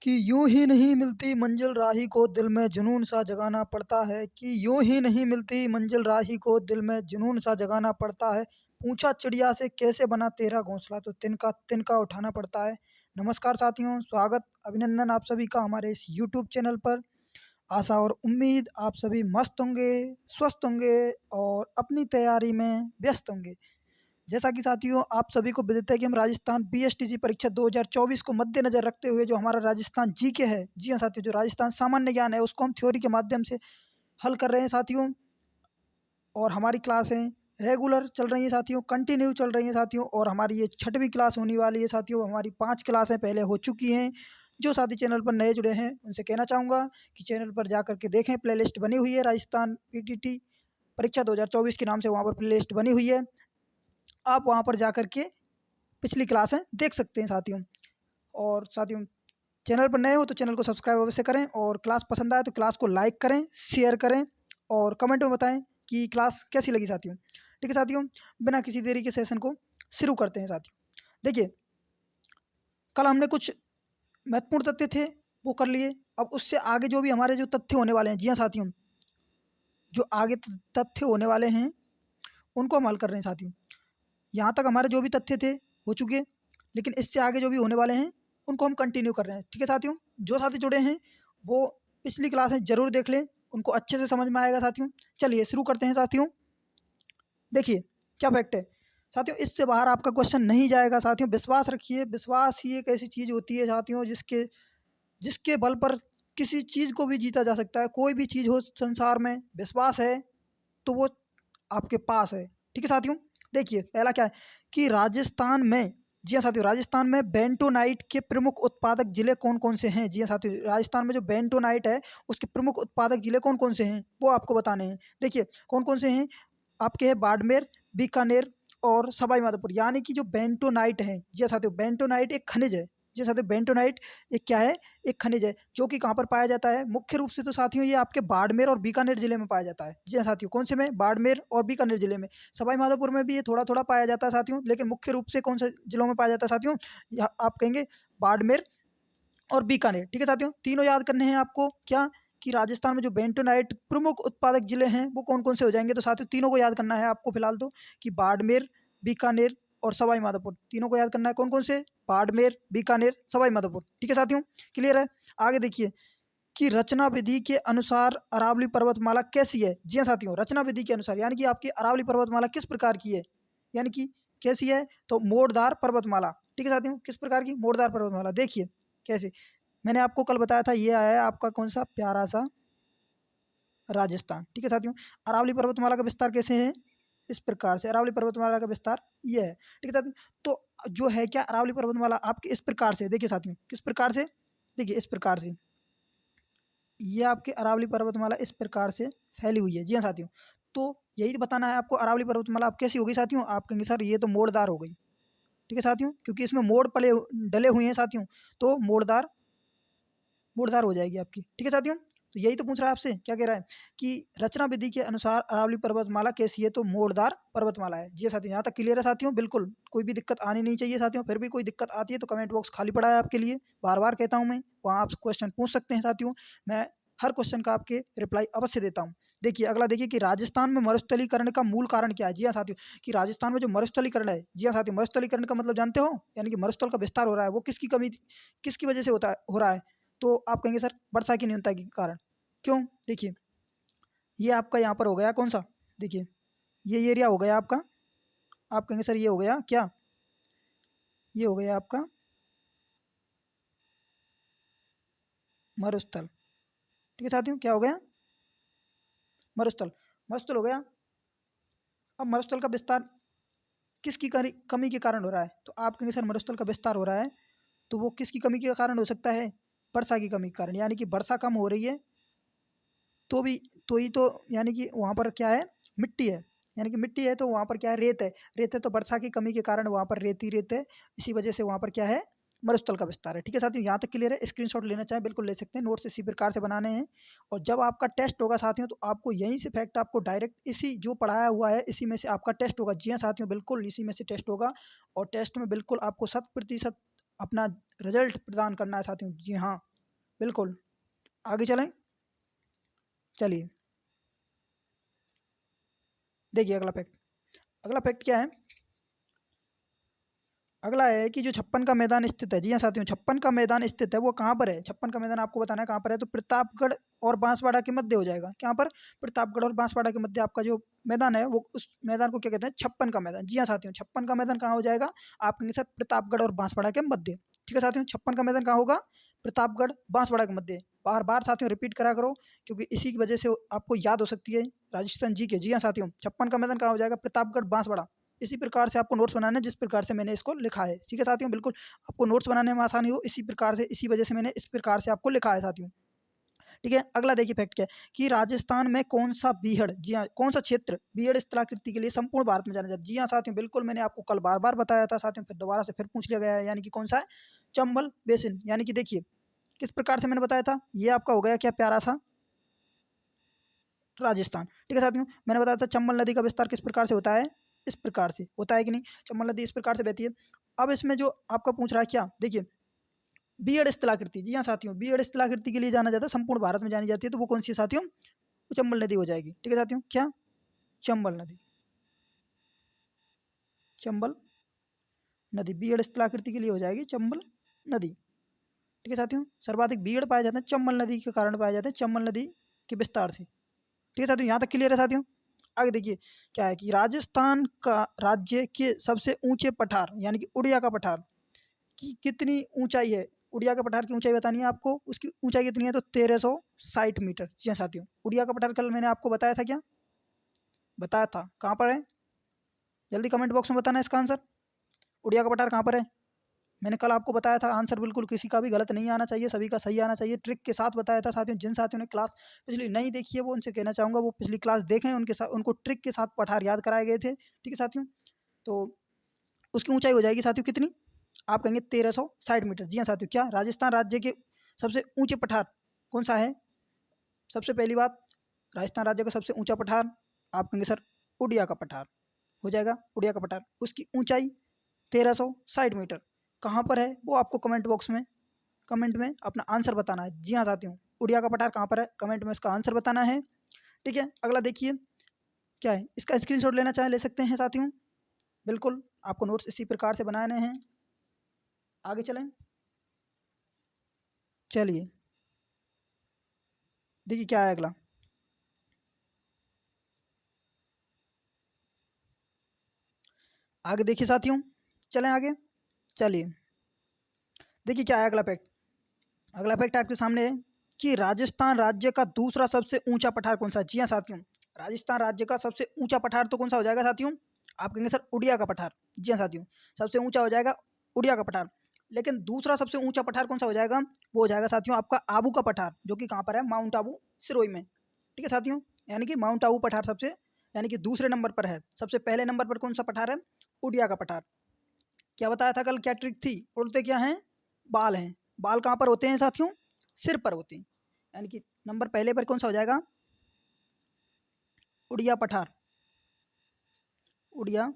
कि यूं ही नहीं मिलती मंजिल राही को दिल में जुनून सा जगाना पड़ता है कि यूं ही नहीं मिलती मंजिल राही को दिल में जुनून सा जगाना पड़ता है। पूछा चिड़िया से कैसे बना तेरा घोंसला तो तिनका तिनका उठाना पड़ता है। नमस्कार साथियों, स्वागत अभिनंदन आप सभी का हमारे इस यूट्यूब चैनल पर। आशा और उम्मीद आप सभी मस्त होंगे, स्वस्थ होंगे और अपनी तैयारी में व्यस्त होंगे। जैसा कि साथियों आप सभी को विदित है कि हम राजस्थान बीएसटीसी परीक्षा 2024 को मद्देनजर रखते हुए जो हमारा राजस्थान जीके है, जी हाँ साथियों, जो राजस्थान सामान्य ज्ञान है उसको हम थ्योरी के माध्यम से हल कर रहे हैं साथियों। और हमारी क्लासें रेगुलर चल रही हैं साथियों, कंटिन्यू चल रही हैं साथियों। और हमारी ये 6वीं क्लास होने वाली है साथियों। हमारी 5 क्लासें पहले हो चुकी हैं। जो साथी चैनल पर नए जुड़े हैं उनसे कहना चाहूँगा कि चैनल पर जा कर के देखें, प्लेलिस्ट बनी हुई है राजस्थान पीटीटी परीक्षा 2024 के नाम से वहाँ पर प्लेलिस्ट बनी हुई है। आप वहाँ पर जा कर के पिछली क्लासें देख सकते हैं साथियों। और साथियों चैनल पर नए हो तो चैनल को सब्सक्राइब अवश्य करें, और क्लास पसंद आए तो क्लास को लाइक करें, शेयर करें और कमेंट में बताएं कि क्लास कैसी लगी साथियों। ठीक है साथियों, बिना किसी देरी के सेशन को शुरू करते हैं साथियों। देखिए, कल हमने कुछ महत्वपूर्ण तथ्य थे वो कर लिए। अब उससे आगे जो भी हमारे जो तथ्य होने वाले हैं, जी हाँ साथियों, जो आगे तथ्य होने वाले हैं उनको हम हल कर रहे हैं साथियों। यहाँ तक हमारे जो भी तथ्य थे हो चुके, लेकिन इससे आगे जो भी होने वाले हैं उनको हम कंटिन्यू कर रहे हैं। ठीक है साथियों, जो साथी जुड़े हैं वो पिछली क्लासें ज़रूर देख लें, उनको अच्छे से समझ में आएगा साथियों। चलिए शुरू करते हैं साथियों। देखिए क्या फैक्ट है साथियों, इससे बाहर आपका क्वेश्चन नहीं जाएगा साथियों। विश्वास रखिए, विश्वास ही एक ऐसी चीज़ होती है साथियों जिसके जिसके बल पर किसी चीज़ को भी जीता जा सकता है। कोई भी चीज़ हो संसार में, विश्वास है तो वो आपके पास है। ठीक है साथियों, देखिए पहला क्या है कि राजस्थान में, जी हाँ साथियों, राजस्थान में बेंटोनाइट के प्रमुख उत्पादक जिले कौन कौन से हैं। जी हाँ साथियों, राजस्थान में जो बेंटोनाइट है उसके प्रमुख उत्पादक जिले कौन कौन से हैं वो आपको बताने हैं। देखिए कौन कौन से हैं आपके हैं, बाड़मेर, बीकानेर और सवाई माधोपुर। यानी कि जो बेंटोनाइट है, जी हाँ साथियों, बेंटोनाइट एक खनिज है। जी हाँ साथियों, बेंटोनाइट एक क्या है, एक खनिज है जो कि कहाँ पर पाया जाता है। मुख्य रूप से तो साथियों ये आपके बाड़मेर और बीकानेर जिले में पाया जाता है। जी हाँ साथियों, कौन से में, बाड़मेर और बीकानेर जिले में। सवाई माधोपुर में भी ये थोड़ा थोड़ा पाया जाता है साथियों, लेकिन मुख्य रूप से कौन से जिलों में पाया जाता है साथियों, आप कहेंगे बाड़मेर और बीकानेर। ठीक है साथियों, तीनों याद करने हैं आपको। क्या कि राजस्थान में जो बेंटोनाइट प्रमुख उत्पादक जिले हैं वो कौन कौन से हो जाएंगे, तो साथियों तीनों को याद करना है आपको फिलहाल तो, कि बाड़मेर, बीकानेर और सवाई माधोपुर। तीनों को याद करना है, कौन कौन से, बाड़मेर, बीकानेर, सवाई माधोपुर। ठीक है साथियों, क्लियर है। आगे देखिए कि रचना विधि के अनुसार अरावली पर्वतमाला कैसी है। जी हाँ साथियों, रचना विधि के अनुसार यानी कि आपकी अरावली पर्वतमाला किस प्रकार की है, यानी कि कैसी है, तो मोड़दार पर्वतमाला। ठीक है साथियों, किस प्रकार की, मोड़दार पर्वतमाला। देखिए कैसे, मैंने आपको कल बताया था, ये आया है आपका कौन सा, प्यारा सा राजस्थान। ठीक है साथियों, अरावली पर्वतमाला का विस्तार कैसे है, इस प्रकार से अरावली पर्वतमाला का विस्तार ये है। ठीक है साथियों, तो जो है क्या अरावली पर्वतमाला आपकी इस प्रकार से, देखिए साथियों किस प्रकार से, देखिए इस प्रकार से ये आपकी अरावली पर्वतमाला इस प्रकार से फैली हुई है। जी हाँ साथियों, तो यही तो बताना है आपको, अरावली पर्वतमाला आप कैसी होगी साथियों। आप कहेंगे सर ये तो मोड़दार हो गई। ठीक है साथियों, क्योंकि इसमें मोड़ पले डले हुए हैं साथियों, तो मोड़दार मोड़दार हो जाएगी आपकी। ठीक है साथियों, तो यही तो पूछ रहा है आपसे, क्या कह रहा है कि रचना विधि के अनुसार अरावली पर्वतमाला कैसी है, तो मोड़दार पर्वतमाला है। जी साथियों, यहाँ तक क्लियर है साथियों, बिल्कुल कोई भी दिक्कत आनी नहीं चाहिए साथियों। फिर भी कोई दिक्कत आती है तो कमेंट बॉक्स खाली पड़ा है आपके लिए, बार बार कहता हूँ मैं, वहाँ आप क्वेश्चन पूछ सकते हैं साथियों। मैं हर क्वेश्चन का आपके रिप्लाई अवश्य देता हूँ। देखिए अगला, देखिए कि राजस्थान में मरुस्थलीकरण का मूल कारण क्या है। जी हाँ साथियों, कि राजस्थान में जो मरुस्थलीकरण है, जी हाँ साथियों, मरुस्थलीकरण का मतलब जानते हो, यानी कि मरुस्थल का विस्तार हो रहा है, वो किसकी कमी, किसकी वजह से होता है, हो रहा है, तो आप कहेंगे सर वर्षा की न्यूनता के कारण। क्यों, देखिए ये आपका यहाँ पर हो गया कौन सा, देखिए ये एरिया हो गया आपका, आप कहेंगे सर ये हो गया क्या, ये हो गया आपका मरुस्थल। ठीक है साथियों, क्या हो गया, मरुस्थल, मरुस्थल हो गया। अब मरुस्थल का विस्तार किसकी कमी के कारण हो रहा है, तो आप कहेंगे सर मरुस्थल का विस्तार हो रहा है तो वो किसकी कमी के कारण हो सकता है, वर्षा की कमी के कारण। यानी कि वर्षा कम हो रही है तो भी, तो ही तो, यानी कि वहाँ पर क्या है, मिट्टी है, यानी कि मिट्टी है तो वहाँ पर क्या है, रेत है, रेत है तो वर्षा की कमी के कारण वहाँ पर रेत ही रेत है, इसी वजह से वहाँ पर क्या है, मरुस्थल का विस्तार है। ठीक है साथियों, यहाँ तक क्लियर है। स्क्रीनशॉट लेना चाहें बिल्कुल ले सकते हैं, नोट्स इसी प्रकार से बनाने हैं। और जब आपका टेस्ट होगा साथियों तो आपको यहीं से फैक्ट आपको डायरेक्ट इसी जो पढ़ाया हुआ है इसी में से आपका टेस्ट होगा। जी हाँ साथियों, बिल्कुल इसी में से टेस्ट होगा, और टेस्ट में बिल्कुल आपको 100% अपना रिजल्ट प्रदान करना है साथियों। जी हाँ, बिल्कुल। आगे चलें? चलिए, देखिए अगला फैक्ट क्या है? अगला है कि जो छप्पन का मैदान स्थित है, जी हाँ साथियों, छप्पन का मैदान स्थित है वो कहाँ पर है? छप्पन का मैदान आपको बताना है कहाँ पर है, तो प्रतापगढ़ और बांसवाड़ा के मध्य हो जाएगा। कहाँ पर? प्रतापगढ़ और बांसवाड़ा के मध्य आपका जो मैदान है वो, उस मैदान को क्या कहते हैं? छप्पन का मैदान। जी हाँ साथियों, छप्पन का मैदान कहाँ हो जाएगा? आप कहेंगे सर प्रतापगढ़ और बांसवाड़ा के मध्य। ठीक है साथियों, छप्पन का मैदान कहाँ होगा? प्रतापगढ़ बांसवाड़ा के मध्य। बार बार साथियों रिपीट करा करो, क्योंकि इसी की वजह से आपको याद हो सकती है राजस्थान जी के। जी हाँ साथियों, छप्पन का मैदान कहाँ हो जाएगा? प्रतापगढ़ बांसवाड़ा। इसी प्रकार से आपको नोट्स बनाना है जिस प्रकार से मैंने इसको लिखा है। ठीक है साथियों, बिल्कुल आपको नोट्स बनाने में आसानी हो इसी प्रकार से, इसी वजह से मैंने इस प्रकार से आपको लिखा है साथियों। ठीक है, अगला देखिए फैक्ट क्या है कि राजस्थान में कौन सा बीहड़, जी हाँ कौन सा क्षेत्र बीहड़ स्थलाकृति के लिए संपूर्ण भारत में जाना जाता है? जी हाँ साथियों, बिल्कुल मैंने आपको कल बार बार बताया था साथियों, फिर दोबारा से फिर पूछ लिया गया है, यानी कि कौन सा है? चंबल बेसिन। यानी कि देखिए किस प्रकार से मैंने बताया था, ये आपका हो गया क्या प्यारा सा राजस्थान। ठीक है साथियों, मैंने बताया था चंबल नदी का विस्तार किस प्रकार से होता है, इस प्रकार से होता है कि नहीं, चंबल नदी इस प्रकार से बहती है। अब इसमें जो आपका पूछ रहा है क्या, देखिए बीएड स्थलाकृति, जी हाँ साथियों, बीएड स्थलाकृति के लिए जाना जाता है, संपूर्ण भारत में जानी जाती है, तो वो कौन सी है साथियों? वो चंबल नदी हो जाएगी। ठीक है साथियों, क्या? चंबल नदी, चंबल नदी बीएड स्थलाकृति के लिए हो जाएगी चंबल नदी। ठीक है साथियों, सर्वाधिक बीएड पाए जाते हैं चंबल नदी के कारण पाए जाते हैं, चंबल नदी के विस्तार से। ठीक है साथियों, यहाँ तक क्लियर है साथियों? आगे देखिए क्या है कि राजस्थान का राज्य के सबसे ऊंचे पठार, यानी कि उड़िया का पठार की कितनी ऊंचाई है? उड़िया का पठार की ऊंचाई बतानी है आपको, उसकी ऊंचाई कितनी है? तो 1360 मीटर। जी हाँ साथियों, उड़िया का पठार कल मैंने आपको बताया था क्या? बताया था। कहाँ पर है? जल्दी कमेंट बॉक्स में बताना इसका आंसर। उड़िया का पठार कहाँ पर है? मैंने कल आपको बताया था, आंसर बिल्कुल किसी का भी गलत नहीं आना चाहिए, सभी का सही आना चाहिए, ट्रिक के साथ बताया था साथियों। जिन साथियों ने क्लास पिछली नहीं देखी है वो उनसे कहना चाहूँगा वो पिछली क्लास देखें, उनके साथ उनको ट्रिक के साथ पठार याद कराए गए थे। ठीक है साथियों, तो उसकी ऊंचाई हो जाएगी साथियों कितनी? आप कहेंगे 1360 मीटर। जी हाँ साथियों, क्या राजस्थान राज्य के सबसे ऊंचे पठार कौन सा है? सबसे पहली बात, राजस्थान राज्य का सबसे ऊंचा पठार आप कहेंगे सर उड़िया का पठार हो जाएगा। उड़िया का पठार, उसकी ऊंचाई 1360 मीटर। कहाँ पर है वो आपको कमेंट में अपना आंसर बताना है। जी हाँ साथियों, उड़िया का पठार कहाँ पर है, कमेंट में इसका आंसर बताना है। ठीक है, अगला देखिए क्या है, इसका स्क्रीनशॉट लेना चाहे ले सकते हैं साथियों, बिल्कुल आपको नोट्स इसी प्रकार से बनाने हैं। आगे चलें, चलिए देखिए क्या है अगला। आगे देखिए साथियों, चलें आगे, चलिए देखिए क्या है अगला फैक्ट। अगला फैक्ट आपके सामने है कि राजस्थान राज्य का दूसरा सबसे ऊंचा पठार कौन सा है? जी हाँ साथियों, राजस्थान राज्य का सबसे ऊंचा पठार तो कौन सा हो जाएगा साथियों? आप कहेंगे सर उड़िया का पठार। जी हाँ साथियों, सबसे ऊंचा हो जाएगा उड़िया का पठार। लेकिन दूसरा सबसे ऊंचा पठार कौन सा हो जाएगा? वो हो जाएगा साथियों आपका आबू का पठार, जो कि कहाँ पर है? माउंट आबू सिरोही में। ठीक है साथियों, यानी कि माउंट आबू पठार सबसे, यानी कि दूसरे नंबर पर है। सबसे पहले नंबर पर कौन सा पठार है? उड़िया का पठार। क्या बताया था कल, क्या ट्रिक थी? उड़ते क्या हैं? बाल हैं। बाल कहाँ पर होते हैं साथियों? सिर पर होते हैं। यानी कि नंबर पहले पर कौन सा हो जाएगा? उड़िया पठार, उड़िया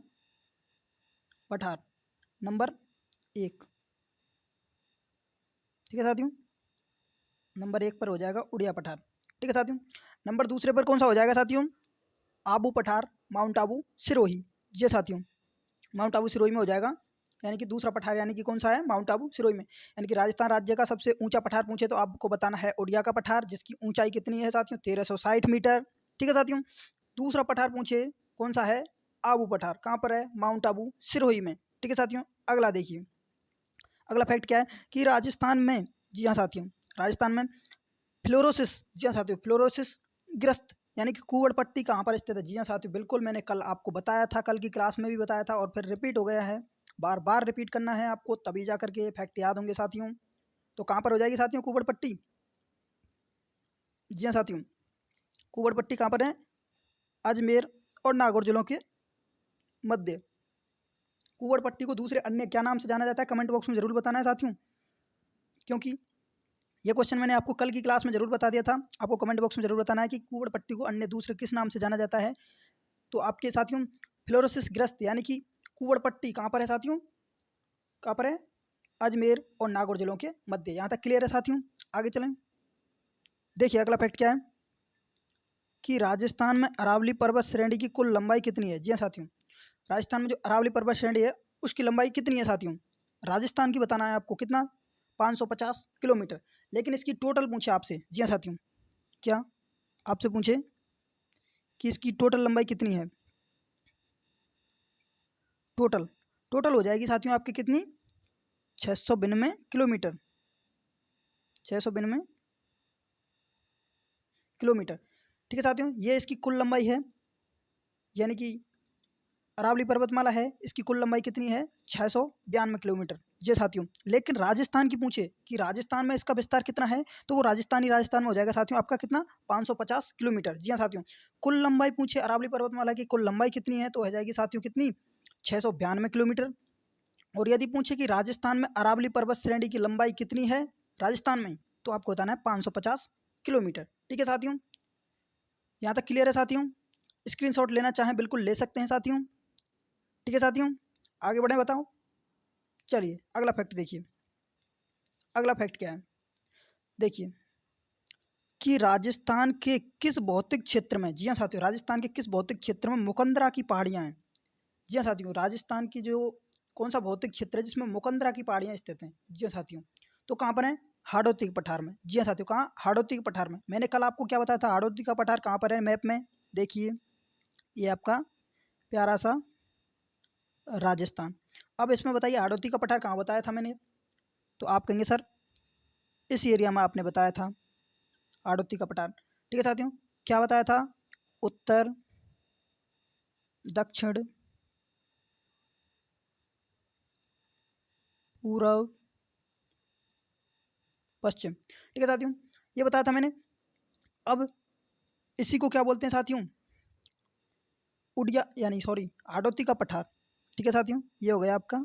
पठार नंबर 1। ठीक है साथियों, नंबर 1 पर हो जाएगा उड़िया पठार। ठीक है साथियों, नंबर दूसरे पर कौन सा हो जाएगा साथियों? आबू पठार, माउंट आबू सिरोही। जी साथियों, माउंट आबू सिरोही में हो जाएगा, यानी कि दूसरा पठार, यानी कि कौन सा है? माउंट आबू सिरोही में। यानी कि राजस्थान राज्य का सबसे ऊंचा पठार पूछे तो आपको बताना है उड़िया का पठार, जिसकी ऊंचाई कितनी है साथियों? 1360 मीटर। ठीक है साथियों, दूसरा पठार पूछे कौन सा है? आबू पठार। कहाँ पर है? माउंट आबू सिरोही में। ठीक है साथियों, अगला देखिए, अगला फैक्ट क्या है कि राजस्थान में, जी हाँ साथियों, राजस्थान में फ्लोरोसिस, जी हाँ साथियों, फ्लोरोसिस ग्रस्त यानी कि कुंवड़ पट्टी कहाँ पर स्थित है? जी हाँ साथियों, बिल्कुल मैंने कल आपको बताया था, कल की क्लास में भी बताया था और फिर रिपीट हो गया है। बार बार रिपीट करना है आपको, तभी जा करके ये फैक्ट याद होंगे साथियों। तो कहाँ पर हो जाएगी साथियों कुंवड़ पट्टी? जी हाँ साथियों, कुंवड़ पट्टी कहाँ पर है? अजमेर और नागौर जिलों के मध्य। कुंवड़ पट्टी को दूसरे अन्य क्या नाम से जाना जाता है? कमेंट बॉक्स में जरूर बताना है साथियों, क्योंकि ये क्वेश्चन मैंने आपको कल की क्लास में जरूर बता दिया था। आपको कमेंट बॉक्स में जरूर बताना है कि कुंवड़ पट्टी को अन्य दूसरे किस नाम से जाना जाता है। तो आपके साथियों फ्लोरोसिस ग्रस्त यानी कि कुंवड़ पट्टी कहाँ पर है साथियों? कहाँ पर है? अजमेर और नागौर जिलों के मध्य। यहाँ तक क्लियर है साथियों? आगे चलें। देखिए अगला फैक्ट क्या है कि राजस्थान में अरावली पर्वत श्रेणी की कुल लंबाई कितनी है। जी हाँ साथियों, राजस्थान में जो अरावली पर्वत श्रेणी है उसकी लंबाई कितनी है साथियों? राजस्थान की बताना है आपको। कितना? 550 किलोमीटर। लेकिन इसकी टोटल पूछे आपसे। जी हाँ साथियों, क्या आपसे पूछे कि इसकी टोटल लंबाई कितनी है? टोटल टोटल हो जाएगी साथियों आपकी कितनी? 692 किलोमीटर। 692 किलोमीटर। ठीक है साथियों, ये इसकी कुल लंबाई है, यानी कि अरावली पर्वतमाला है, इसकी कुल लंबाई कितनी है? 692 किलोमीटर। ये साथियों, लेकिन राजस्थान की पूछे कि राजस्थान में इसका विस्तार कितना है, तो वो राजस्थान में हो जाएगा साथियों आपका कितना? 550 किलोमीटर। जी हाँ साथियों, कुल लंबाई पूछे अरावली पर्वतमाला की कुल लंबाई कितनी है, तो हो जाएगी साथियों कितनी? 692 किलोमीटर। और यदि पूछे कि राजस्थान में अरावली पर्वत श्रेणी की लंबाई कितनी है राजस्थान में, तो आपको बताना है 550 किलोमीटर। ठीक है साथियों, यहाँ तक क्लियर है साथियों? स्क्रीनशॉट लेना चाहें बिल्कुल ले सकते हैं साथियों। ठीक है साथियों, आगे बढ़ें, बताओ। चलिए अगला फैक्ट देखिए। अगला फैक्ट क्या है? देखिए कि राजस्थान के किस भौतिक क्षेत्र में, जी हाँ साथियों, राजस्थान के किस भौतिक क्षेत्र में मुकंदरा की पहाड़ियाँ हैं। जी हाँ साथियों, राजस्थान की जो कौन सा भौतिक क्षेत्र है जिसमें मुकंदरा की पहाड़ियाँ स्थित हैं। जी हाँ साथियों, तो कहाँ पर है? हाड़ौती के पठार में। जी हाँ साथियों, कहाँ? हाड़ौती के पठार में। मैंने कल आपको क्या बताया था? हाड़ौती का पठार कहाँ पर है मैप में? देखिए ये आपका प्यारा सा राजस्थान। अब इसमें बताइए हाड़ौती का पठार कहाँ बताया था मैंने? तो आप कहेंगे सर इस एरिया में आपने बताया था हाड़ौती का पठार। ठीक है साथियों, क्या बताया था? उत्तर, दक्षिण, पूर्व, पश्चिम। ठीक है साथियों, ये बताया था मैंने। अब इसी को क्या बोलते हैं साथियों? उड़िया यानी सॉरी हाड़ौती का पठार। ठीक है साथियों, ये हो गया आपका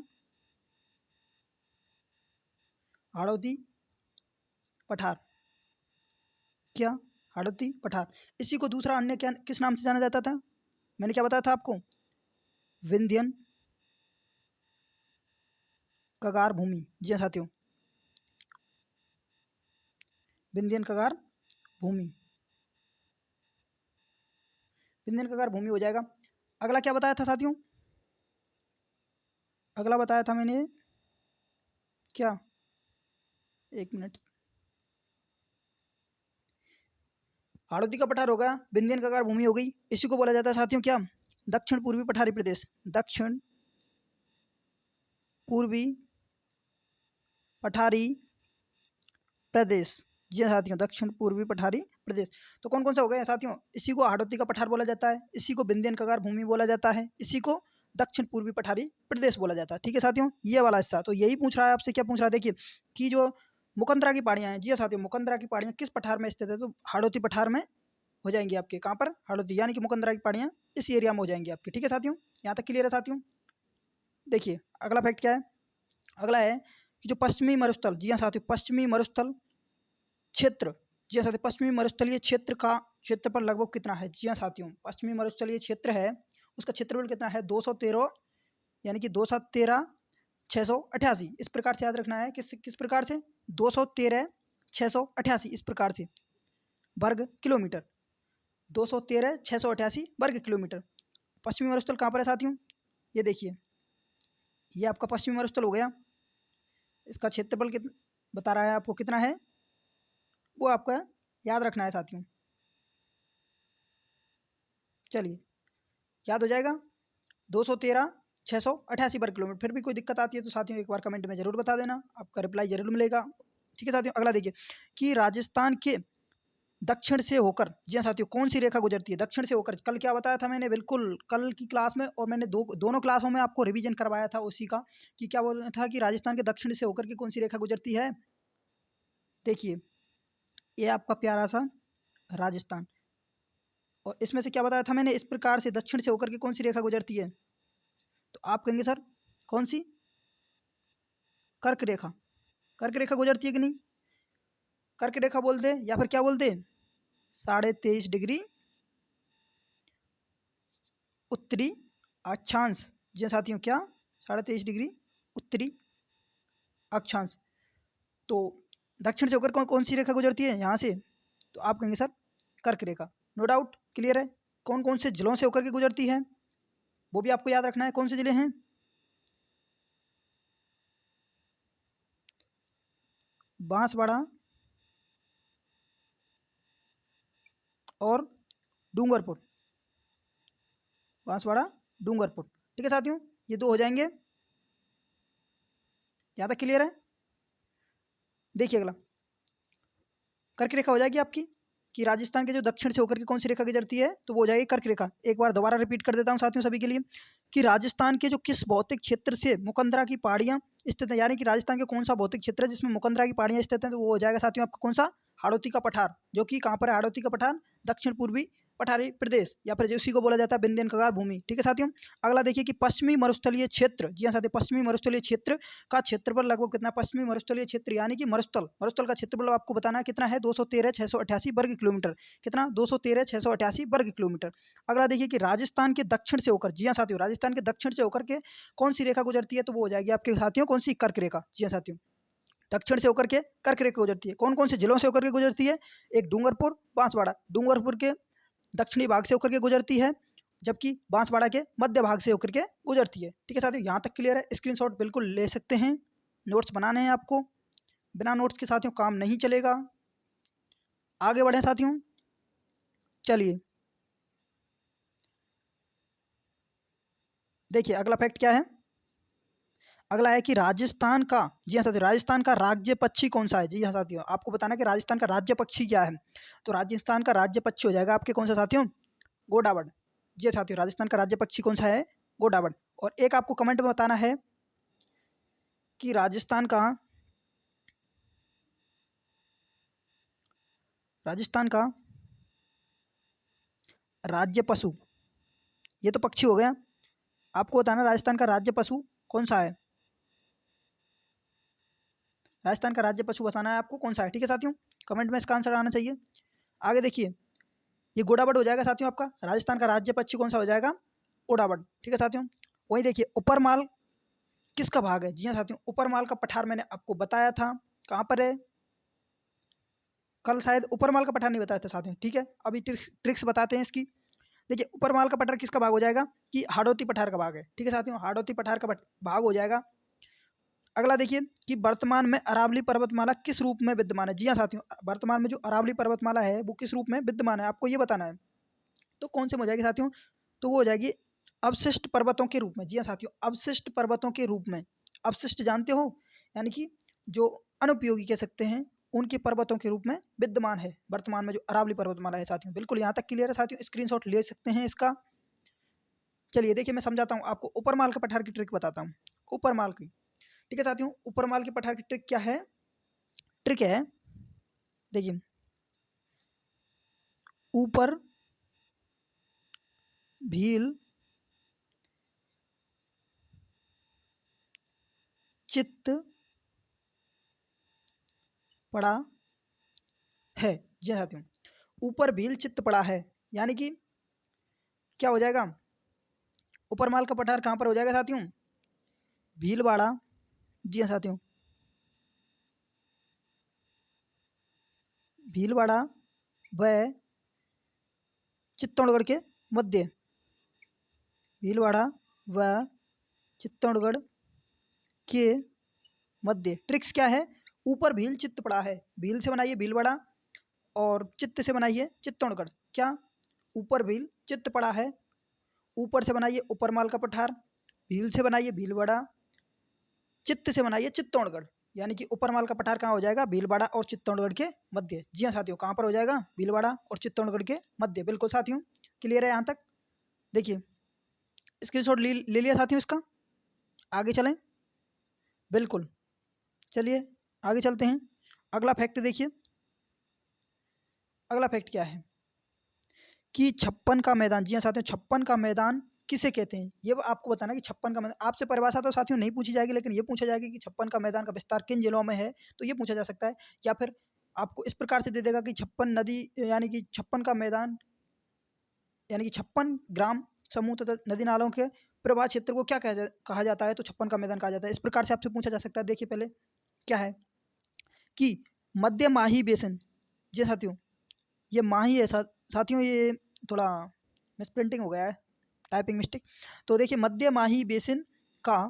हाड़ौती पठार। क्या? हाड़ौती पठार। इसी को दूसरा अन्य क्या किस नाम से जाना जाता था? मैंने क्या बताया था आपको? विंध्यन कगार भूमि। जी हाँ साथियों, विंध्यन कगार भूमि। विंध्यन कगार भूमि हो जाएगा। अगला क्या बताया था साथियों? अगला बताया था मैंने क्या? एक मिनट। हाड़ौती का पठार हो गया, विंध्यन कगार भूमि हो गई, इसी को बोला जाता है साथियों क्या? दक्षिण पूर्वी पठारी प्रदेश। दक्षिण पूर्वी पठारी प्रदेश। जी हाँ साथियों, दक्षिण पूर्वी पठारी प्रदेश। तो कौन कौन सा हो गया साथियों? इसी को हाड़ौती का पठार बोला जाता है, इसी को विंध्यन कगार भूमि बोला जाता है, इसी को दक्षिण पूर्वी पठारी प्रदेश बोला जाता है। ठीक है साथियों, ये वाला हिस्सा तो यही पूछ रहा है आपसे। क्या पूछ रहा है? देखिए कि जो मुकंदरा की पहाड़ियाँ हैं, जी हाँ साथियों, मुकंदरा की पहाड़ियाँ किस पठार में स्थित है? तो हाड़ौती पठार में हो जाएंगी आपके। कहाँ पर? हाड़ौती, यानी कि मुकंदरा की पहाड़ियाँ इस एरिया में हो जाएंगी आपकी। ठीक है साथियों, यहाँ तक क्लियर है साथियों? देखिए अगला फैक्ट क्या है? अगला है कि जो पश्चिमी मरुस्थल, जी हाँ साथियों, पश्चिमी मरुस्थल क्षेत्र। जी हाँ साथियों, पश्चिमी मरुस्थलीय क्षेत्र का क्षेत्रफल लगभग कितना है? जी हाँ साथियों, पश्चिमी मरुस्थलीय क्षेत्र है उसका क्षेत्रफल कितना है? 213, यानी कि 213 688। इस प्रकार से याद रखना है। किस किस प्रकार से? 213 688 इस प्रकार से वर्ग किलोमीटर। 213 688 वर्ग किलोमीटर। पश्चिमी मरुस्थल कहाँ पर है साथियों? ये देखिए, ये आपका पश्चिमी मरुस्थल हो गया। इसका क्षेत्रफल कितना बता रहा है आपको? कितना है वो आपका याद रखना है साथियों। चलिए याद हो जाएगा, 213 688 वर्ग किलोमीटर। फिर भी कोई दिक्कत आती है तो साथियों एक बार कमेंट में जरूर बता देना, आपका रिप्लाई जरूर मिलेगा। ठीक है साथियों, अगला देखिए कि राजस्थान के दक्षिण से होकर, जी हाँ साथियों, कौन सी रेखा गुजरती है दक्षिण से होकर? कल क्या बताया था मैंने? बिल्कुल कल की क्लास में, और मैंने दोनों क्लासों में आपको रिवीजन करवाया था उसी का, कि क्या बोलना था कि राजस्थान के दक्षिण से होकर के कौन सी रेखा गुजरती है। देखिए ये आपका प्यारा सा राजस्थान, और इसमें से क्या बताया था मैंने? इस प्रकार से दक्षिण से होकर के कौन सी रेखा गुजरती है? तो आप कहेंगे सर कौन सी? कर्क रेखा। कर्क रेखा गुजरती है कि नहीं? कर्क रेखा बोलते हैं या फिर क्या बोलते हैं? 23.5 डिग्री उत्तरी अक्षांश। जी हाँ साथियों, क्या? 23.5 डिग्री उत्तरी अक्षांश। तो दक्षिण से होकर कौन कौन सी रेखा गुजरती है यहाँ से, तो आप कहेंगे सर कर्क रेखा। नो डाउट, क्लियर है। कौन कौन से जिलों से होकर के गुजरती है वो भी आपको याद रखना है। कौन से जिले हैं, बांसवाड़ा और डूंगरपुर, बांसवाड़ा डूंगरपुर। ठीक है साथियों, ये दो हो जाएंगे। यहाँ तक क्लियर है। देखिए अगला कर्क रेखा हो जाएगी आपकी कि राजस्थान के जो दक्षिण से होकर के कौन सी रेखा गुजरती है, तो वो हो जाएगी कर्क रेखा। एक बार दोबारा रिपीट कर देता हूँ साथियों सभी के लिए कि राजस्थान के जो किस भौतिक क्षेत्र से मुकंदरा की पहाड़ियाँ स्थित है, यानी कि राजस्थान के कौन सा भौतिक क्षेत्र है जिसमें मुकंदरा की पहाड़ियाँ स्थित हैं, तो वो हो जाएगा साथियों आपका कौन सा, हाड़ौती का पठार। जो कि कहाँ पर है हाड़ौती का पठार, दक्षिण पूर्वी पठारी प्रदेश, या फिर उसी को बोला जाता है विंध्यन कगार भूमि। ठीक है साथियों। अगला देखिए कि पश्चिमी मरुस्थलीय क्षेत्र, जी हाँ साथियों, पश्चिमी मरुस्थलीय क्षेत्र का क्षेत्रफल लगभग कितना, पश्चिमी मरुस्थलीय क्षेत्र यानी कि मरुस्थल, मरुस्थल का क्षेत्रफल आपको बताना है कितना है, 213,688 वर्ग किलोमीटर। कितना, 213,688 वर्ग किलोमीटर। अगला देखिए कि राजस्थान के दक्षिण से होकर, जी हाँ साथियों, राजस्थान के दक्षिण से होकर के कौन सी रेखा गुजरती है, तो वो हो जाएगी आपके साथियों कौन सी, कर्क रेखा। जी हाँ साथियों, दक्षिण से होकर के कर्क रेखा गुजरती है। कौन कौन से जिलों से होकर के गुजरती है, एक डूंगरपुर, बांसवाड़ा, डूंगरपुर के दक्षिणी भाग से होकर के गुजरती है, जबकि बांसवाड़ा के मध्य भाग से होकर के गुजरती है। ठीक है साथियों, यहाँ तक क्लियर है। स्क्रीनशॉट बिल्कुल ले सकते हैं, नोट्स बनाने हैं आपको, बिना नोट्स के साथियों काम नहीं चलेगा। आगे बढ़े साथियों, चलिए देखिए अगला फैक्ट क्या है। अगला है कि राजस्थान का, जी हाँ साथियों, राजस्थान का राज्य पक्षी कौन सा है। जी हाँ साथियों, आपको बताना है कि राजस्थान का राज्य पक्षी क्या है, तो राजस्थान का राज्य पक्षी हो जाएगा आपके कौन सा साथियों, गोडावड़। जी हाँ साथियों, राजस्थान का राज्य पक्षी कौन सा है, गोडावड़। और एक आपको कमेंट में बताना है कि राजस्थान का राज्य पशु, ये तो पक्षी हो गया, आपको बताना राजस्थान का राज्य पशु कौन सा है, राजस्थान का राज्य पशु बताना है आपको कौन सा है। ठीक है साथियों, कमेंट में इसका आंसर आना चाहिए। आगे देखिए, ये गोडावड़ हो जाएगा साथियों, आपका राजस्थान का राज्य पक्षी कौन सा हो जाएगा, गोडावड़। ठीक है साथियों, वही देखिए ऊपरमाल किसका भाग है। जी हाँ साथियों, ऊपरमाल का पठार मैंने आपको बताया था, कहाँ पर है, कल शायद ऊपरमाल का पठार नहीं बताया था साथियों। ठीक है, अभी ट्रिक्स बताते हैं इसकी। देखिए ऊपरमाल का पठार किसका भाग हो जाएगा, कि हाड़ौती पठार का भाग है। ठीक है साथियों, हाड़ौती पठार का भाग हो जाएगा। अगला देखिए कि वर्तमान में अरावली पर्वतमाला किस रूप में विद्यमान है। जी हाँ साथियों, वर्तमान में जो अरावली पर्वतमाला है वो किस रूप में विद्यमान है, आपको ये बताना है। तो कौन से में हो जाएगी साथियों, तो वो हो जाएगी अवशिष्ट पर्वतों के रूप में। जी हाँ साथियों, अवशिष्ट पर्वतों के रूप में। अवशिष्ट जानते हो, यानी कि जो अनुपयोगी कह सकते हैं, उनके पर्वतों के रूप में विद्यमान है वर्तमान में जो अरावली पर्वतमाला है साथियों। बिल्कुल यहाँ तक क्लियर है साथियों, स्क्रीनशॉट ले सकते हैं इसका। चलिए देखिए मैं समझाता हूँ आपको, ऊपरमाल के पठार की ट्रिक बताता हूँ, ऊपरमाल की। ठीक है साथियों, ऊपरमाल के पठार की ट्रिक क्या है, ट्रिक है देखिए, ऊपर भील चित्त पड़ा है। जी हाँ साथियों, ऊपर भील चित्त पड़ा है, यानी कि क्या हो जाएगा, ऊपरमाल का पठार कहाँ पर हो जाएगा साथियों, भीलवाड़ा। जी हाँ साथियों, भीलवाड़ा व चित्तौड़गढ़ के मध्य, भीलवाड़ा व चित्तौड़गढ़ के मध्य। ट्रिक्स क्या है, ऊपर भील चित्त पड़ा है, भील से बनाइए भीलवाड़ा और चित्त से बनाइए चित्तौड़गढ़। क्या, ऊपर भील चित्त पड़ा है, ऊपर से बनाइए ऊपरमाल का पठार, भील से बनाइए भीलवाड़ा, चित्त से बनाइए चित्तौड़गढ़। यानी कि ऊपरमाल का पठार कहाँ हो जाएगा, भीलवाड़ा और चित्तौड़गढ़ के मध्य। जी हाँ साथियों, कहाँ पर हो जाएगा, भीलवाड़ा और चित्तौड़गढ़ के मध्य। बिल्कुल साथियों, क्लियर है यहाँ तक। देखिए स्क्रीनशॉट ले लिया साथियों इसका, आगे चलें। बिल्कुल, चलिए आगे चलते हैं। अगला फैक्ट देखिए, अगला फैक्ट क्या है कि छप्पन का मैदान, जी हाँ साथियों, छप्पन का मैदान किसे कहते हैं, ये आपको बताना है कि छप्पन का मैदान। आपसे परिभाषा तो साथियों नहीं पूछी जाएगी, लेकिन ये पूछा जाएगा कि छप्पन का मैदान का विस्तार किन जिलों में है, तो ये पूछा जा सकता है। या फिर आपको इस प्रकार से दे देगा कि छप्पन नदी, यानी कि छप्पन का मैदान, यानी कि छप्पन ग्राम समूह तथा नदी नालों के प्रवाह क्षेत्र को क्या कहा जाता है, तो छप्पन का मैदान कहा जाता है। इस प्रकार से आपसे पूछा जा सकता है। देखिए पहले क्या है कि मध्य माही बेसिन, जी साथियों, ये माही है साथियों, ये थोड़ा मिसप्रिंटिंग हो गया है, टाइपिंग मिस्टेक। तो देखिए मध्य माही बेसिन का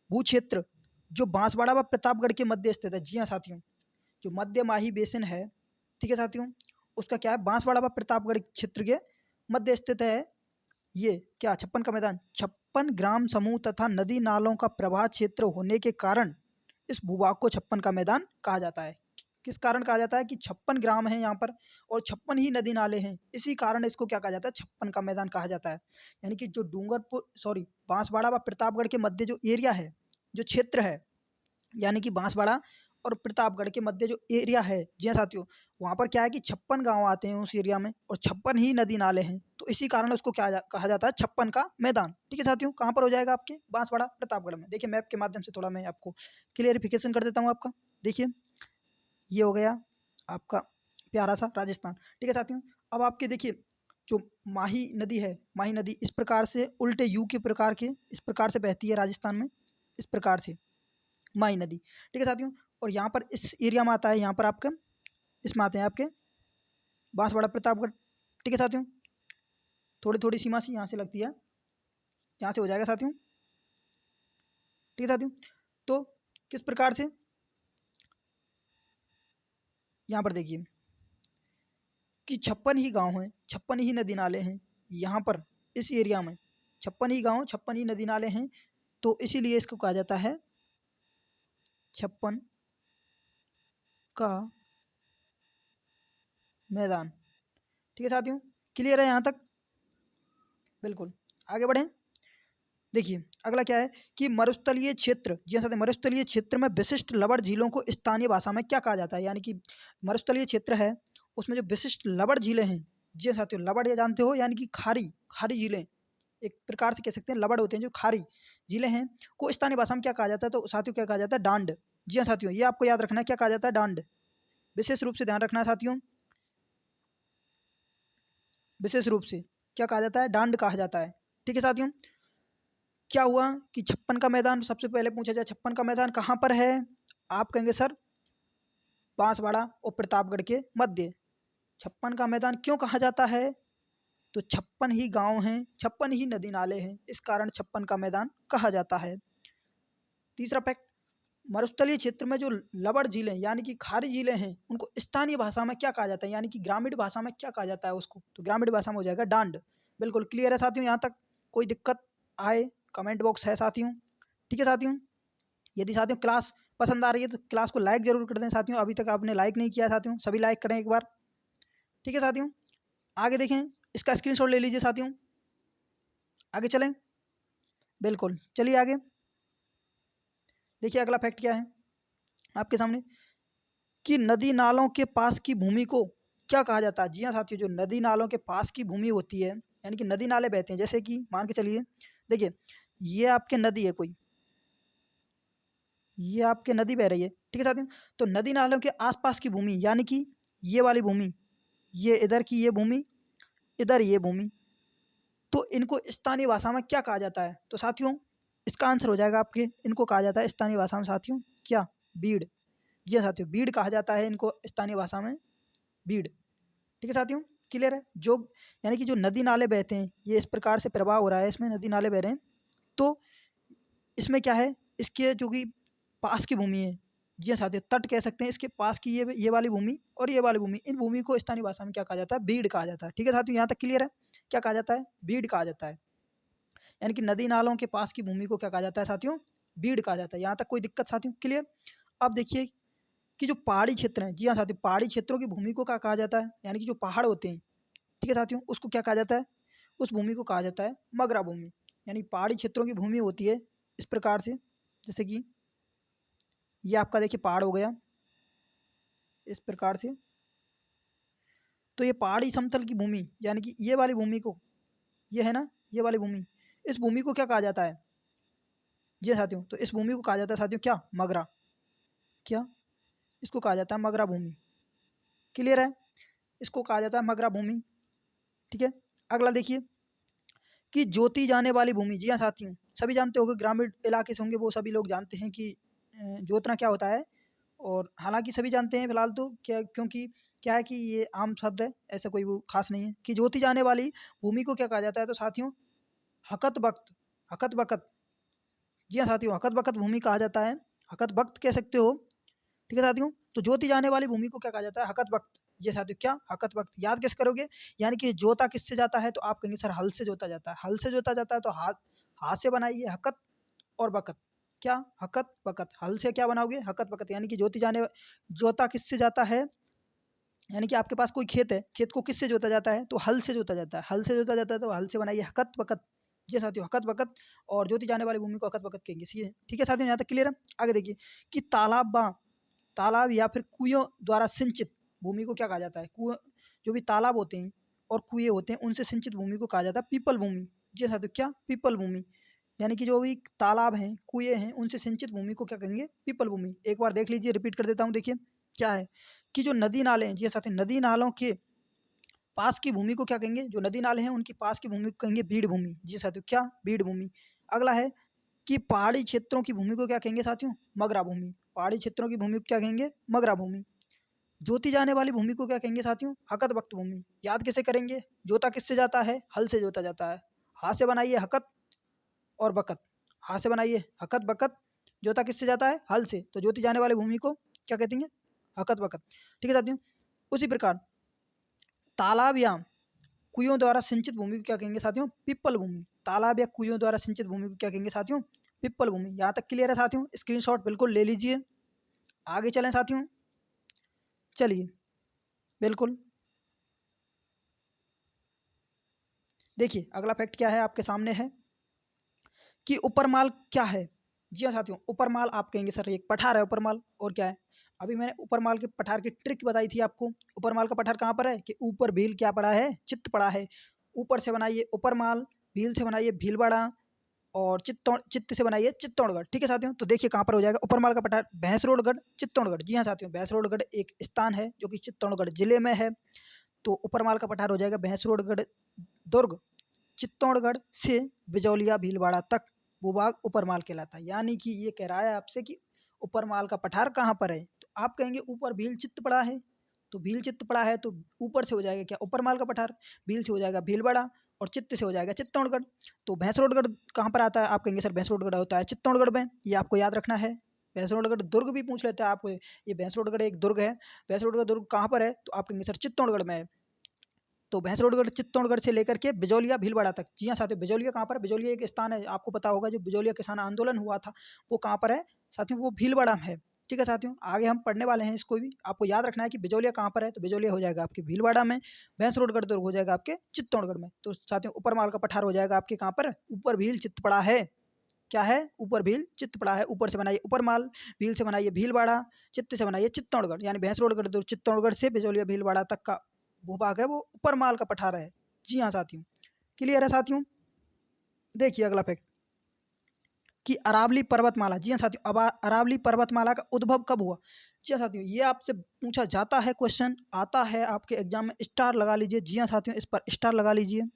भू क्षेत्र जो बांसवाड़ा व प्रतापगढ़ के मध्य स्थित है। जी हाँ साथियों, जो मध्य माही बेसिन है, ठीक है साथियों, उसका क्या है, बांसवाड़ा व प्रतापगढ़ क्षेत्र के मध्य स्थित है। ये क्या, छप्पन का मैदान, 56 ग्राम समूह तथा नदी नालों का प्रवाह क्षेत्र होने के कारण इस भूभाग को छप्पन का मैदान कहा जाता है। किस कारण कहा जाता है कि 56 ग्राम है यहाँ पर और 56 ही नदी नाले हैं, इसी कारण इसको क्या कहा जाता है, छप्पन का मैदान कहा जाता है। यानी कि जो डूंगरपुर सॉरी बांसवाड़ा व प्रतापगढ़ के मध्य जो एरिया है, जो क्षेत्र है, यानी कि बांसवाड़ा और प्रतापगढ़ के मध्य जो एरिया है, जी हाँ साथियों, वहाँ पर क्या है कि 56 गांव आते हैं उस एरिया में और 56 ही नदी नाले हैं, तो इसी कारण उसको कहा जाता है छप्पन का मैदान। ठीक है साथियों, कहाँ पर हो जाएगा आपके, बांसवाड़ा प्रतापगढ़ में। देखिए मैप के माध्यम से थोड़ा मैं आपको क्लियरिफिकेशन कर देता हूँ आपका। देखिए ये हो गया आपका प्यारा सा राजस्थान। ठीक है साथियों, अब आपके देखिए जो माही नदी है, माही नदी इस प्रकार से उल्टे यू के प्रकार के इस प्रकार से बहती है राजस्थान में, इस प्रकार से माही नदी। ठीक है साथियों, और यहाँ पर इस एरिया में आता है, यहाँ पर आपका इसमें आते हैं आपके बांसवाड़ा प्रतापगढ़। ठीक है साथियों, थोड़ी थोड़ी सीमा सी यहाँ से लगती है, यहाँ से हो जाएगा साथियों। ठीक है साथियों, तो किस प्रकार से यहाँ पर देखिए कि 56 ही गांव हैं, 56 ही नदी नाले हैं यहाँ पर इस एरिया में, 56 ही गांव, 56 ही नदी नाले हैं, तो इसीलिए इसको कहा जाता है छप्पन का मैदान। ठीक है साथियों, क्लियर है यहाँ तक, बिल्कुल। आगे बढ़ें, देखिए अगला क्या है कि मरुस्थलीय क्षेत्र, जी हाँ साथियों, मरुस्थलीय क्षेत्र में विशिष्ट लवण झीलों को स्थानीय भाषा में क्या कहा जाता है। यानी कि मरुस्थलीय क्षेत्र है, उसमें जो विशिष्ट लवण झीलें हैं, जी हाँ साथियों, लवण ये जानते हो, यानी कि खारी खारी झीलें, एक प्रकार से कह सकते हैं लवण होते हैं जो खारी झीलें हैं, को स्थानीय भाषा में क्या कहा जाता है, तो साथियों क्या कहा जाता है, डांड। जी हाँ साथियों, ये आपको याद रखना है, क्या कहा जाता है, डांड। विशेष रूप से ध्यान रखना है साथियों, विशेष रूप से क्या कहा जाता है, डांड कहा जाता है। ठीक है साथियों, क्या हुआ कि छप्पन का मैदान सबसे पहले पूछा जाए, छप्पन का मैदान कहाँ पर है, आप कहेंगे सर बांसवाड़ा और प्रतापगढ़ के मध्य। छप्पन का मैदान क्यों कहा जाता है, तो 56 ही गांव हैं, 56 ही नदी नाले हैं, इस कारण छप्पन का मैदान कहा जाता है। तीसरा फैक्ट, मरुस्थलीय क्षेत्र में जो लवण झीलें यानी कि खारी झीलें हैं, उनको स्थानीय भाषा में क्या कहा जाता है, यानी कि ग्रामीण भाषा में क्या कहा जाता है उसको, तो ग्रामीण भाषा में हो जाएगा डांड। बिल्कुल क्लियर है साथियों, यहाँ तक कोई दिक्कत आए कमेंट बॉक्स है साथियों। ठीक है साथियों, यदि साथियों क्लास पसंद आ रही है तो क्लास को लाइक जरूर कर दें साथियों, अभी तक आपने लाइक नहीं किया साथियों, सभी लाइक करें एक बार। ठीक है साथियों, आगे देखें, इसका स्क्रीनशॉट ले लीजिए साथियों, आगे चलें, बिल्कुल चलिए आगे। देखिए अगला फैक्ट क्या है आपके सामने कि नदी नालों के पास की भूमि को क्या कहा जाता है। जी हाँ साथियों, जो नदी नालों के पास की भूमि होती है, यानी कि नदी नाले बहते हैं, जैसे कि मान के चलिए, देखिए ये आपके नदी है कोई, ये आपके नदी बह रही है, ठीक है साथियों, तो नदी नालों के आसपास की भूमि, यानी कि ये वाली भूमि, ये इधर की ये भूमि, इधर ये भूमि, तो इनको स्थानीय भाषा में क्या कहा जाता है, तो साथियों इसका आंसर हो जाएगा आपके, इनको कहा जाता है स्थानीय भाषा में साथियों क्या, बीड़। जी हाँ साथियों, बीड़ कहा जाता है इनको स्थानीय भाषा में, बीड़। ठीक है साथियों, क्लियर है, जो यानी कि जो नदी नाले बहते हैं, ये इस प्रकार से प्रवाह हो रहा है, इसमें नदी नाले बह रहे हैं, तो इसमें क्या है, इसके जो कि पास की भूमि है, जी हाँ साथियों, तट कह सकते हैं, इसके पास की ये वाली भूमि और ये वाली भूमि, इन भूमि को स्थानीय भाषा में क्या कहा जाता है, बीड़ कहा जाता है। ठीक है साथियों, यहाँ तक क्लियर है, क्या कहा जाता है, बीड़ कहा जाता है, यानी कि नदी नालों के पास की भूमि को क्या कहा जाता है साथियों, बीड़ कहा जाता है। यहाँ तक कोई दिक्कत साथियों, क्लियर। अब देखिए कि जो पहाड़ी क्षेत्र हैं, जी हाँ साथियों, पहाड़ी क्षेत्रों की भूमि को क्या कहा जाता है, यानी कि जो पहाड़ होते हैं, ठीक है साथियों, उसको क्या कहा जाता है, उस भूमि को कहा जाता है मगरा भूमि। यानी पहाड़ी क्षेत्रों की भूमि होती है इस प्रकार से, जैसे कि ये आपका देखिए पहाड़ हो गया इस प्रकार से, तो ये पहाड़ी समतल की भूमि, यानी कि ये वाली भूमि को, ये है ना ये वाली भूमि, इस भूमि को क्या कहा जाता है, जी हाँ साथियों, तो इस भूमि को कहा जाता है साथियों क्या, मगरा, क्या, इसको कहा जाता है मगरा भूमि। क्लियर है, इसको कहा जाता है मगरा भूमि। ठीक है, अगला देखिए कि जोती जाने वाली भूमि, जी हाँ साथियों, सभी जानते होंगे, ग्रामीण इलाके से होंगे वो सभी लोग जानते हैं कि जोतना क्या होता है, और हालाँकि सभी जानते हैं फिलहाल तो क्या, क्योंकि क्या है कि ये आम शब्द है, ऐसा कोई वो ख़ास नहीं है कि जोती जाने वाली भूमि को क्या कहा जाता है तो साथियों हकत-बक़्त, हकत-बक़त। जी हाँ साथियों, हकत-बक़त भूमि कहा जाता है, हकत-बक़्त कह सकते हो, ठीक है साथियों। तो जोती जाने वाली भूमि को क्या कहा जाता है? हकत-बक़्त। जी साथियों, क्या? हकत-बक़्त। याद कैसे करोगे? यानी कि जोता किससे जाता है? तो आप कहेंगे सर हल से जोता जाता है। हल से जोता जाता है तो हाथ हाथ से बनाइए हकत और बकत। क्या? हकत-बकत। हल से क्या बनाओगे? हकत-बकत। यानी कि जोता किससे जाता है? यानी कि आपके पास कोई खेत है, खेत को किससे जोता जाता है? तो हल से जोता जाता है। हल से जोता जाता है तो हल से बनाइए हकत-बकत। जी साथियों, हकत-बकत और जोती जाने वाली भूमि को हकत-बकत कहेंगे। ठीक है साथियों, यहाँ तक क्लियर है? आगे देखिए कि तालाब या फिर कुइयों द्वारा सिंचित भूमि को क्या कहा जाता है? कुआँ, जो भी तालाब होते हैं और कुएँ होते हैं, उनसे सिंचित भूमि को कहा जाता है पीपल भूमि। जी हाँ, तो क्या? पीपल भूमि। यानी कि जो भी तालाब हैं, कुएँ हैं, उनसे सिंचित भूमि को क्या कहेंगे? पीपल भूमि। एक बार देख लीजिए, रिपीट कर देता हूँ, देखिए क्या है कि जो नदी नाले हैं, जी हाँ साथियों, नदी नालों के पास की भूमि को क्या कहेंगे? जो नदी नाले हैं, उनके पास की भूमि को कहेंगे बीड़ भूमि। जी साथियों, क्या? बीड़ भूमि। अगला है कि पहाड़ी क्षेत्रों की भूमि को क्या कहेंगे साथियों? मगरा भूमि। पहाड़ी क्षेत्रों की भूमि को क्या कहेंगे? मगरा भूमि। जोती जाने वाली भूमि को क्या कहेंगे साथियों? हकत-बक़्त भूमि। याद कैसे करेंगे? जोता किससे जाता है? हल से जोता जाता है। हाथ से बनाइए हकत और बकत। हाथ से बनाइए हकत-बकत। जोता किससे जाता है? हल से। तो जोती जाने वाली भूमि को क्या कहते हैं? हकत-बकत। ठीक है साथियों? उसी प्रकार तालाब या कुइयों द्वारा सिंचित भूमि को क्या कहेंगे साथियों? पिप्पल भूमि। तालाब या कुइयों द्वारा सिंचित भूमि को क्या कहेंगे साथियों? पिप्पल भूमि। यहाँ तक क्लियर है साथियों? स्क्रीनशॉट बिल्कुल ले लीजिए। आगे चलें साथियों। चलिए, बिल्कुल। देखिए, अगला फैक्ट क्या है आपके सामने है कि उपरमाल क्या है? जी हाँ साथियों, उपरमाल आप कहेंगे सर एक पठार है उपरमाल, और क्या है? अभी मैंने उपरमाल के पठार की ट्रिक बताई थी आपको। उपरमाल का पठार कहाँ पर है? कि ऊपर भील क्या पड़ा है? चित्त पड़ा है। ऊपर से बनाइए उपरमाल, भील से बनाइए भीलवाड़ा और चित्त से बनाइए चित्तौड़गढ़। ठीक है साथियों? तो देखिए कहाँ पर हो जाएगा उपरमाल का पठार? भैंसरोडगढ़, चित्तौड़गढ़। जी हाँ साथियों, भैंसरोडगढ़ एक स्थान है जो कि चित्तौड़गढ़ जिले में है। तो उपरमाल का पठार हो जाएगा भैंसरोडगढ़, दुर्ग, चित्तौड़गढ़ से बिजौलिया भीलवाड़ा तक भूभाग उपरमाल कहलाता है। यानी कि ये कह रहा है आपसे कि उपरमाल का पठार कहाँ पर है? तो आप कहेंगे ऊपर भील चित्त पड़ा है, तो भील चित्त पड़ा है तो ऊपर से हो जाएगा क्या? उपरमाल का पठार। भील से हो जाएगा भीलवाड़ा और चित्त से हो जाएगा चित्तौड़गढ़। तो भैंसरोडगढ़ कहाँ पर आता है? आप कहेंगे सर भैंसरोडगढ़ होता है चित्तौड़गढ़ में, ये आपको याद रखना है। भैंसरोडगढ़ दुर्ग भी पूछ लेते हैं आपको, ये भैंसरोडगढ़ एक दुर्ग है। भैंसरोडगढ़ दुर्ग कहाँ पर है? तो आप कहेंगे सर चित्तौड़गढ़ में है। तो भैंसरोडगढ़ चित्तौड़गढ़ से लेकर के बिजौलिया भीलवाड़ा तक। जी हाँ साथियों, बिजौलिया कहाँ पर है? बिजौलिया एक स्थान है, आपको पता होगा, जो बिजौलिया किसान आंदोलन हुआ था, वो कहाँ पर है साथियों? वो भीलवाड़ा में है। ठीक है साथियों, आगे हम पढ़ने वाले हैं इसको भी, आपको याद रखना है कि बिजौलिया कहाँ पर है? तो बिजौलिया हो जाएगा आपके भीलवाड़ा में, भैंसरोडगढ़ दुर्ग हो जाएगा आपके चित्तौड़गढ़ में। तो साथियों उपरमाल का पठार हो जाएगा आपके कहाँ पर? ऊपर भील चित्त पड़ा है। क्या है? ऊपर भील चित्त पड़ा है। ऊपर से बनाइए उपरमाल, भील से बनाइए भीलवाड़ा, चित्त से बनाइए चित्तौड़गढ़, यानी भैंसरोडगढ़ दुर्ग चित्तौड़गढ़ से बिजौलिया भीलवाड़ा तक का भूभाग है वो उपरमाल का पठार है। जी हाँ साथियों, क्लियर है साथियों? देखिए अगला फैक्ट कि अरावली पर्वतमाला। जी हाँ साथियों, अरावली पर्वतमाला का उद्भव कब हुआ? जी हाँ साथियों, ये आपसे पूछा जाता है, क्वेश्चन आता है आपके एग्जाम में, स्टार लगा लीजिए। जी हाँ साथियों, इस पर स्टार लगा लीजिए,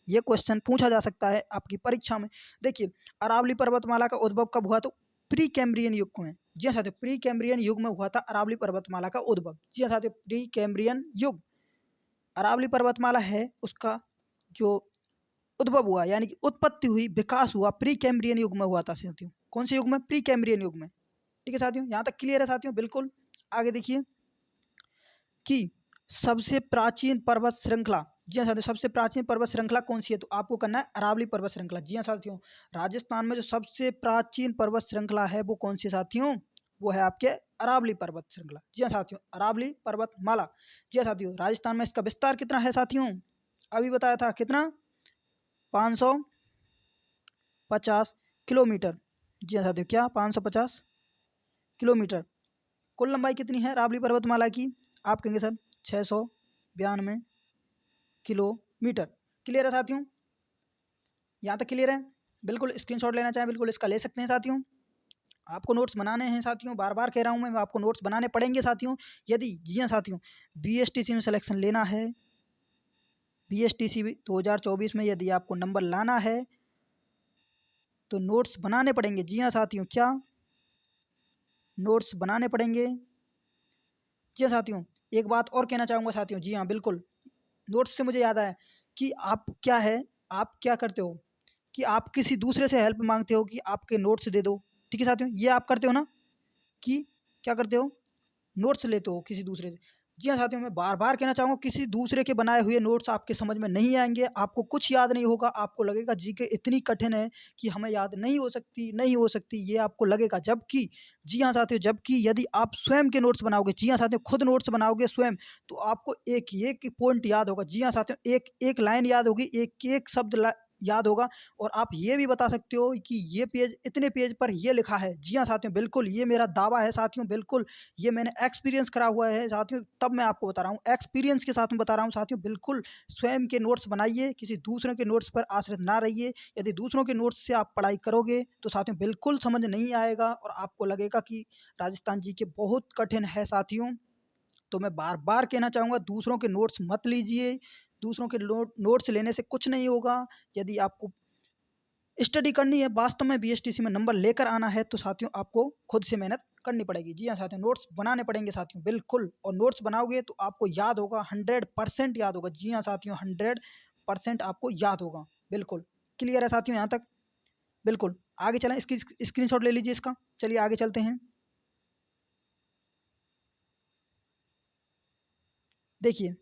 ये क्वेश्चन पूछा जा सकता है आपकी परीक्षा में। देखिए, अरावली पर्वतमाला का उद्भव कब हुआ? तो प्री कैम्ब्रियन युग में। जी हाँ साथियों, प्री कैम्ब्रियन युग में हुआ था अरावली पर्वतमाला का उद्भव। जी हाँ साथियों, प्री कैम्ब्रियन युग, अरावली पर्वतमाला है उसका जो उद्भव हुआ, यानी कि उत्पत्ति हुई, विकास हुआ, प्री कैम्ब्रियन युग में हुआ था साथियों। कौन से युग में? प्री कैम्ब्रियन युग में। ठीक है साथियों, यहाँ तक क्लियर है साथियों? बिल्कुल। आगे देखिए कि सबसे प्राचीन पर्वत श्रृंखला। जी हाँ साथियों, सबसे प्राचीन पर्वत श्रृंखला कौन सी है? तो आपको करना है अरावली पर्वत श्रृंखला। जी हाँ साथियों, राजस्थान में जो सबसे प्राचीन पर्वत श्रृंखला है वो कौन सी है साथियों? वो है आपके अरावली पर्वत श्रृंखला। जी हाँ साथियों, अरावली पर्वतमाला। जी हाँ साथियों, राजस्थान में इसका विस्तार कितना है साथियों? अभी बताया था कितना? 550 किलोमीटर। जी हाँ साथियों, क्या? 550 किलोमीटर। कुल लंबाई कितनी है अरावली पर्वतमाला की? आप कहेंगे सर 692 किलोमीटर। क्लियर है साथियों? यहाँ तक क्लियर है? बिल्कुल, स्क्रीनशॉट लेना चाहें बिल्कुल इसका ले सकते हैं साथियों। आपको नोट्स बनाने हैं साथियों, बार बार कह रहा हूँ मैं, आपको नोट्स बनाने पड़ेंगे साथियों। यदि, जी हाँ साथियों, बीएसटीसी में सिलेक्शन लेना है, बीएसटीसी 2024 में यदि आपको नंबर लाना है तो नोट्स बनाने पड़ेंगे। जी हाँ साथियों, क्या? नोट्स बनाने पड़ेंगे। जी हाँ साथियों, एक बात और कहना चाहूँगा साथियों, जी हाँ बिल्कुल, नोट्स से मुझे याद आया कि आप क्या करते हो कि आप किसी दूसरे से हेल्प माँगते हो कि आपके नोट्स दे दो, ठीक है साथियों? ये आप करते हो ना कि क्या करते हो? नोट्स लेते हो किसी दूसरे से। जी हाँ साथियों, मैं बार-बार कहना चाहूँगा किसी दूसरे के बनाए हुए नोट्स आपके समझ में नहीं आएँगे, आपको कुछ याद नहीं होगा, आपको लगेगा जीके इतनी कठिन है कि हमें याद नहीं हो सकती, ये आपको लगेगा। जबकि जी हाँ साथियों, जबकि यदि आप स्वयं के नोट्स बनाओगे, जी हाँ साथियों, खुद नोट्स बनाओगे स्वयं, तो आपको एक-एक पॉइंट याद होगा। जी हाँ साथियों, एक-एक लाइन याद होगी, एक-एक शब्द याद होगा और आप ये भी बता सकते हो कि ये पेज इतने पेज पर ये लिखा है। जी हाँ साथियों, बिल्कुल ये मेरा दावा है साथियों, बिल्कुल ये मैंने एक्सपीरियंस करा हुआ है साथियों, तब मैं आपको बता रहा हूँ, एक्सपीरियंस के साथ में बता रहा हूँ साथियों, बिल्कुल स्वयं के नोट्स बनाइए, किसी दूसरों के नोट्स पर आश्रित ना रहिए। यदि दूसरों के नोट्स से आप पढ़ाई करोगे तो साथियों बिल्कुल समझ नहीं आएगा और आपको लगेगा कि राजस्थान जी के बहुत कठिन है साथियों। तो मैं बार-बार कहना चाहूँगा दूसरों के नोट्स मत लीजिए, दूसरों के नोट्स लेने से कुछ नहीं होगा। यदि आपको स्टडी करनी है, वास्तव में बीएसटीसी में नंबर लेकर आना है तो साथियों आपको खुद से मेहनत करनी पड़ेगी। जी हाँ साथियों, नोट्स बनाने पड़ेंगे साथियों, बिल्कुल, और नोट्स बनाओगे तो आपको याद होगा, 100% याद होगा। जी हाँ साथियों, 100% आपको याद होगा, बिल्कुल। क्लियर है साथियों यहाँ तक? बिल्कुल, आगे चलें, इसकी स्क्रीनशॉट ले लीजिए इसका। चलिए आगे चलते हैं। देखिए,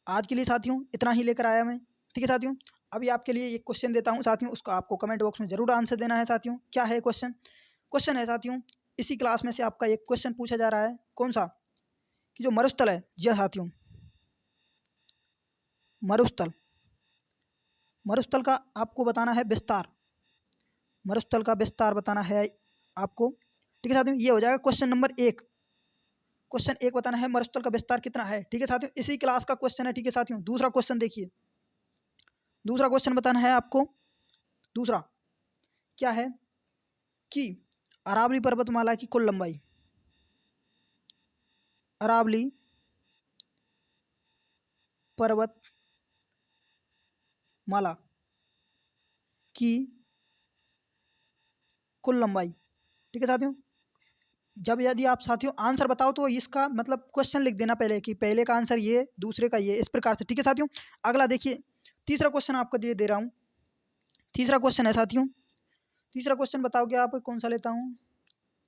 आज के लिए साथियों इतना ही लेकर आया मैं, ठीक है साथियों? अभी आपके लिए एक क्वेश्चन देता हूँ साथियों, उसको आपको कमेंट बॉक्स में ज़रूर आंसर देना है साथियों। क्या है क्वेश्चन? क्वेश्चन है साथियों, इसी क्लास में से आपका एक क्वेश्चन पूछा जा रहा है, कौन-सा? कि जो मरुस्थल है, जी हाँ साथियों, मरुस्थल, मरुस्थल का आपको बताना है विस्तार, मरुस्थल का विस्तार बताना है आपको, ठीक है साथियों? ये हो जाएगा क्वेश्चन नंबर 1। क्वेश्चन 1 बताना है मरुस्थल का विस्तार कितना है, ठीक है साथियों? इसी क्लास का क्वेश्चन है, ठीक है साथियों? दूसरा क्वेश्चन देखिए, दूसरा क्वेश्चन बताना है आपको, दूसरा क्या है कि अरावली पर्वतमाला की कुल लंबाई, अरावली पर्वतमाला की कुल लंबाई, ठीक है साथियों? जब यदि आप साथियों आंसर बताओ तो इसका मतलब क्वेश्चन लिख देना पहले कि पहले का आंसर ये, दूसरे का ये, इस प्रकार से, ठीक है साथियों? अगला देखिए, तीसरा क्वेश्चन आपको दे रहा हूँ। तीसरा क्वेश्चन है साथियों, तीसरा क्वेश्चन बताओगे आप कौन सा लेता हूँ?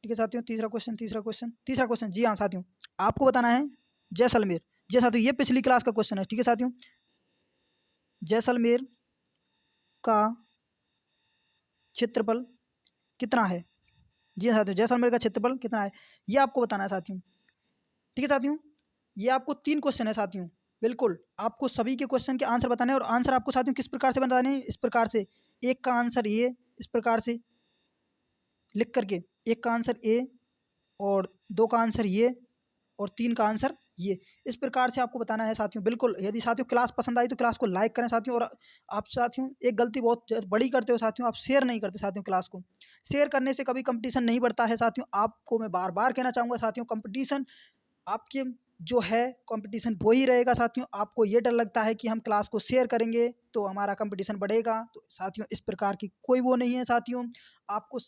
ठीक है साथियों, तीसरा क्वेश्चन, जी हाँ साथियों, आपको बताना है जैसलमेर। जी हाँ साथियों, ये पिछली क्लास का क्वेश्चन है, ठीक है साथियों? जैसलमेर का क्षेत्रफल कितना है? जी हाँ साथियों, जैसलमेर का क्षेत्रफल कितना है? ये आपको बताना है साथियों, ठीक है साथियों? ये आपको 3 क्वेश्चन है साथियों, बिल्कुल, आपको सभी के क्वेश्चन के आंसर बताने हैं और आंसर आपको साथियों किस प्रकार से बताने हैं? इस प्रकार से, 1 का आंसर ये, इस प्रकार से लिख कर के, 1 का आंसर ए और 2 का आंसर ये और 3 का आंसर ये। इस प्रकार से आपको बताना है साथियों, बिल्कुल। यदि साथियों क्लास पसंद आई तो क्लास को लाइक करें साथियों, और आप साथियों एक गलती बहुत बड़ी करते हो साथियों, आप शेयर नहीं करते साथियों क्लास को। शेयर करने से कभी कॉम्पिटिशन नहीं बढ़ता है साथियों। आपको मैं बार-बार कहना चाहूँगा साथियों, कॉम्पिटिशन आपके जो है कंपटीशन वो ही रहेगा साथियों। आपको ये डर लगता है कि हम क्लास को शेयर करेंगे तो हमारा कंपटीशन बढ़ेगा, तो साथियों इस प्रकार की कोई वो नहीं है साथियों। आपको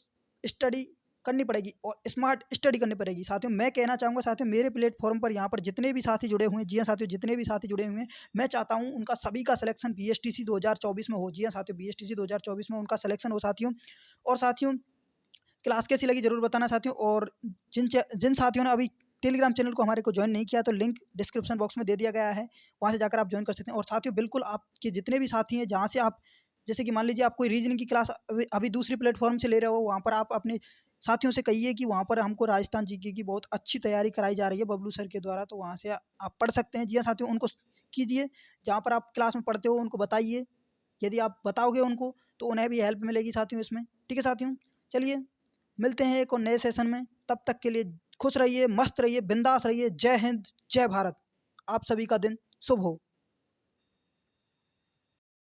स्टडी करनी पड़ेगी और स्मार्ट स्टडी करनी पड़ेगी साथियों। मैं कहना चाहूँगा साथियों, मेरे प्लेटफॉर्म पर यहाँ पर जितने भी साथी जुड़े हुए हैं, जी हाँ साथियों, जितने भी साथी जुड़े हुए हैं, मैं चाहता हूँ उनका सभी का सिलेक्शन बीएसटीसी 2024 में हो। जी हाँ साथियों, बीएसटीसी 2024 में उनका सिलेक्शन हो साथियों। और साथियों क्लास कैसी लगी ज़रूर बताना साथियों, और जिन साथियों ने अभी टेलीग्राम चैनल को हमारे को ज्वाइन नहीं किया तो लिंक डिस्क्रिप्शन बॉक्स में दे दिया गया है, वहाँ से जाकर आप ज्वाइन कर सकते हैं। और साथियों बिल्कुल आपके जितने भी साथी हैं जहाँ से आप, जैसे कि मान लीजिए आप कोई रीजनिंग की क्लास अभी अभी दूसरी प्लेटफॉर्म से ले रहे हो, वहाँ पर आप अपने साथियों से कहिए कि वहाँ पर हमको राजस्थान जीके की बहुत अच्छी तैयारी कराई जा रही है बबलू सर के द्वारा, तो वहाँ से आप पढ़ सकते हैं। जी हाँ साथियों, उनको कीजिए, जहाँ पर आप क्लास में पढ़ते हो उनको बताइए। यदि आप बताओगे उनको तो उन्हें भी हेल्प मिलेगी साथियों इसमें, ठीक है साथियों? चलिए मिलते हैं एक और नए सेशन में, तब तक के लिए खुश रहिए, मस्त रहिए, बिंदास रहिए। जय हिंद, जय भारत। आप सभी का दिन शुभ हो।